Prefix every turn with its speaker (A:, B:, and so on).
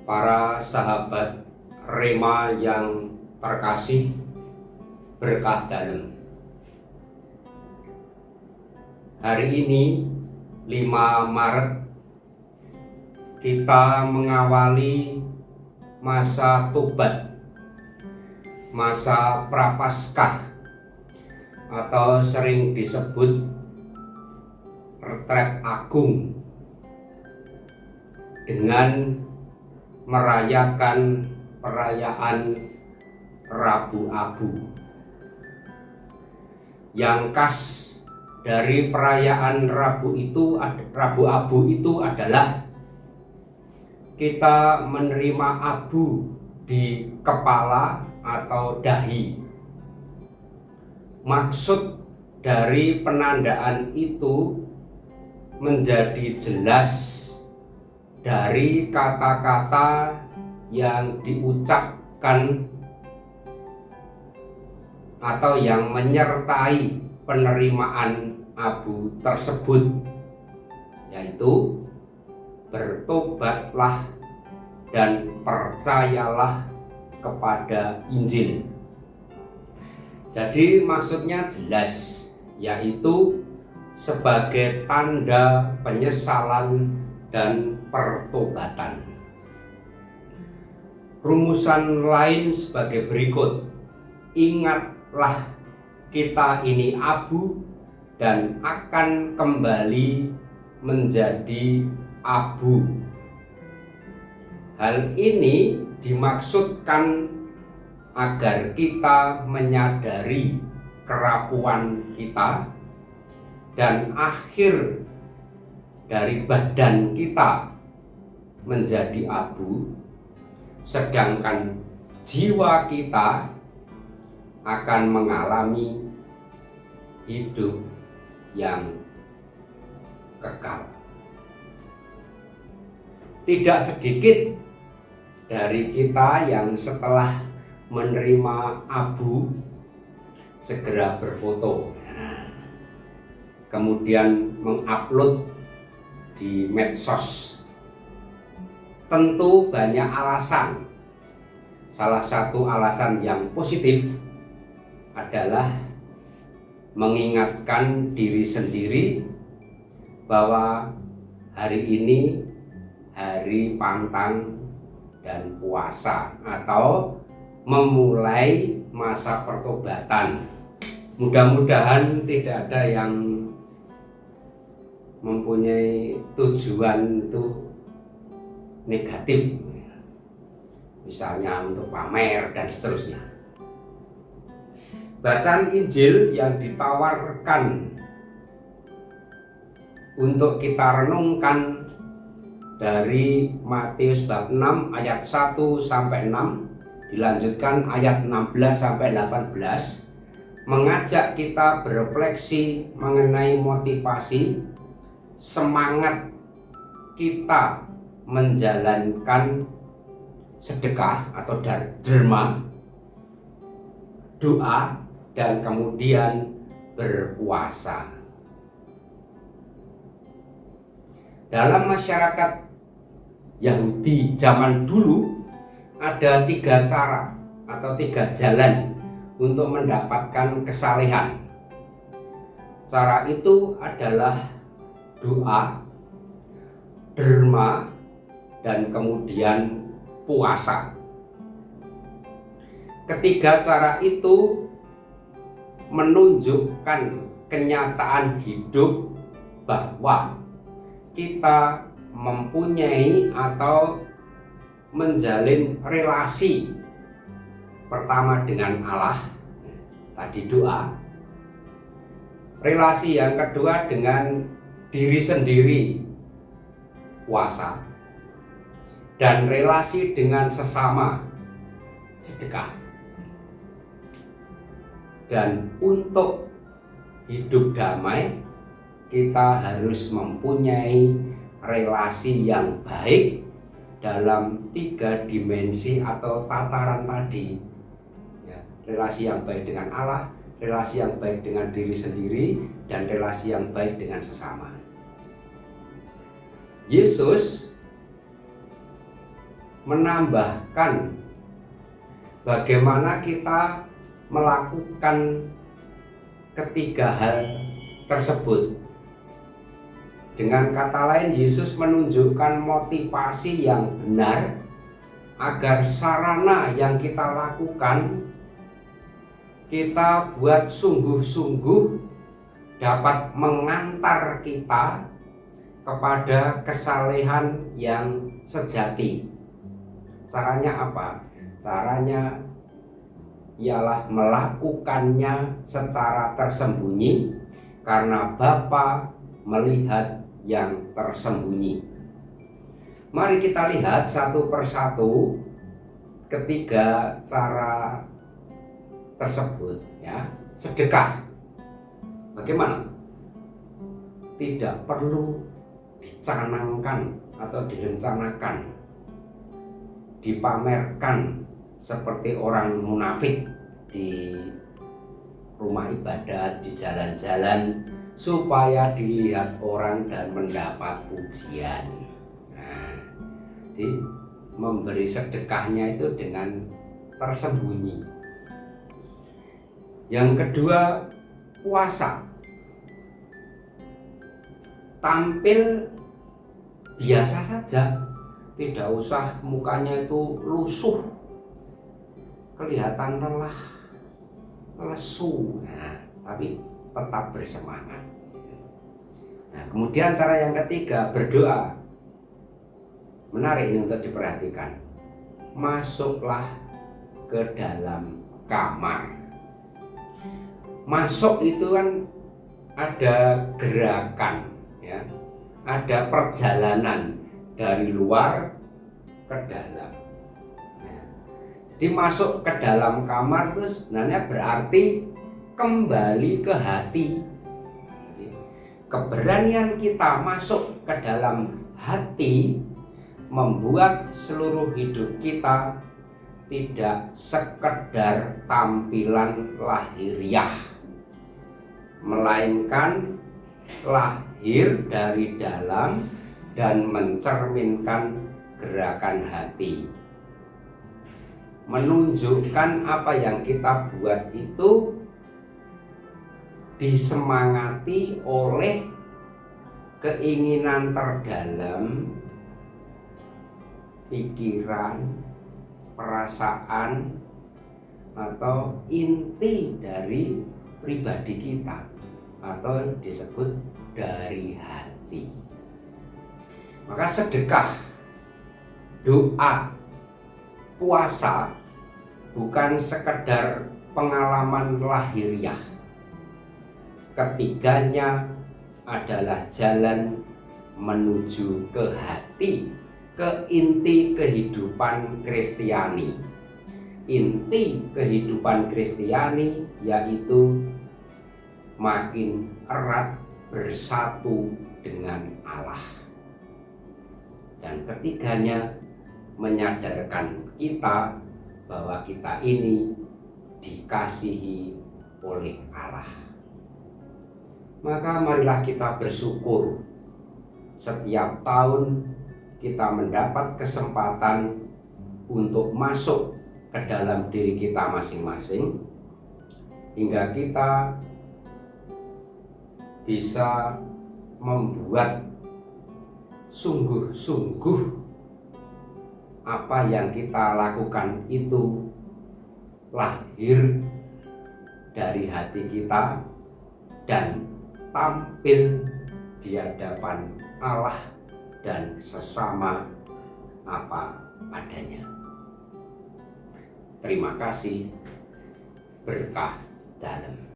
A: para sahabat Rema yang terkasih, berkah dalam. Hari ini 5 Maret kita mengawali masa tobat, masa prapaskah atau sering disebut retret agung, dengan merayakan perayaan Rabu Abu. Yang khas dari perayaan Rabu Abu itu adalah kita menerima abu di kepala atau dahi. Maksud dari penandaan itu menjadi jelas dari kata-kata yang diucapkan atau yang menyertai penerimaan abu tersebut, yaitu bertobatlah dan percayalah kepada Injil. Jadi maksudnya jelas, yaitu sebagai tanda penyesalan dan pertobatan. Rumusan lain sebagai berikut: ingatlah kita ini abu dan akan kembali menjadi abu. Hal ini dimaksudkan agar kita menyadari kerapuan kita dan akhir dari badan kita menjadi abu, sedangkan jiwa kita akan mengalami hidup yang kekal. Tidak sedikit dari kita yang setelah menerima abu segera berfoto, kemudian mengupload di medsos. Tentu banyak alasan. Salah satu alasan yang positif adalah mengingatkan diri sendiri bahwa hari ini hari pantang dan puasa atau memulai masa pertobatan. Mudah-mudahan tidak ada yang mempunyai tujuan itu negatif, misalnya untuk pamer dan seterusnya. Bacaan Injil yang ditawarkan untuk kita renungkan dari Matius bab 6 ayat 1 sampai 6, dilanjutkan ayat 16 sampai 18, mengajak kita berefleksi mengenai motivasi, semangat kita menjalankan sedekah atau derma, doa, dan kemudian berpuasa. Dalam masyarakat Yahudi zaman dulu ada 3 cara atau 3 jalan untuk mendapatkan kesalehan. Cara itu adalah doa, derma, dan kemudian puasa. Ketiga cara itu menunjukkan kenyataan hidup bahwa kita mempunyai atau menjalin relasi pertama dengan Allah, tadi doa. Relasi yang kedua dengan diri sendiri, puasa. Dan relasi dengan sesama, sedekah. Dan untuk hidup damai, kita harus mempunyai relasi yang baik dalam 3 dimensi atau tataran tadi. Relasi yang baik dengan Allah, relasi yang baik dengan diri sendiri, dan relasi yang baik dengan sesama. Yesus menambahkan bagaimana kita melakukan ketiga hal tersebut. Dengan kata lain, Yesus menunjukkan motivasi yang benar agar sarana yang kita lakukan kita buat sungguh-sungguh dapat mengantar kita kepada kesalehan yang sejati. Caranya apa? Caranya ialah melakukannya secara tersembunyi karena Bapa melihat yang tersembunyi. Mari kita lihat satu persatu ketiga cara tersebut ya. Sedekah. Bagaimana? Tidak perlu dicanangkan atau direncanakan, dipamerkan seperti orang munafik di rumah ibadat, di jalan-jalan supaya dilihat orang dan mendapat pujian. Nah, jadi memberi sedekahnya itu dengan tersembunyi. Yang kedua, puasa. Tampil biasa saja, tidak usah mukanya itu lusuh, kelihatan lelah, lesu, tapi tetap bersemangat. Nah, kemudian cara yang ketiga, berdoa. Menarik ini untuk diperhatikan. Masuklah ke dalam kamar. Masuk itu kan ada gerakan, ya, ada perjalanan dari luar ke dalam. Nah, jadi masuk ke dalam kamar itu sebenarnya berarti kembali ke hati. Keberanian kita masuk ke dalam hati membuat seluruh hidup kita tidak sekedar tampilan lahiriah, melainkan lahir dari dalam dan mencerminkan gerakan hati. Menunjukkan apa yang kita buat itu disemangati oleh keinginan terdalam, pikiran, perasaan, atau inti dari pribadi kita, atau disebut dari hati. Maka sedekah, doa, puasa bukan sekedar pengalaman lahiriah. Ketiganya adalah jalan menuju ke hati, ke inti kehidupan Kristiani. Inti kehidupan Kristiani yaitu makin erat bersatu dengan Allah. Dan ketiganya menyadarkan kita bahwa kita ini dikasihi oleh Allah. Maka marilah kita bersyukur setiap tahun kita mendapat kesempatan untuk masuk ke dalam diri kita masing-masing, hingga kita bisa membuat sungguh-sungguh apa yang kita lakukan itu lahir dari hati kita dan tampil di hadapan Allah dan sesama apa adanya. Terima kasih. Berkah dalam.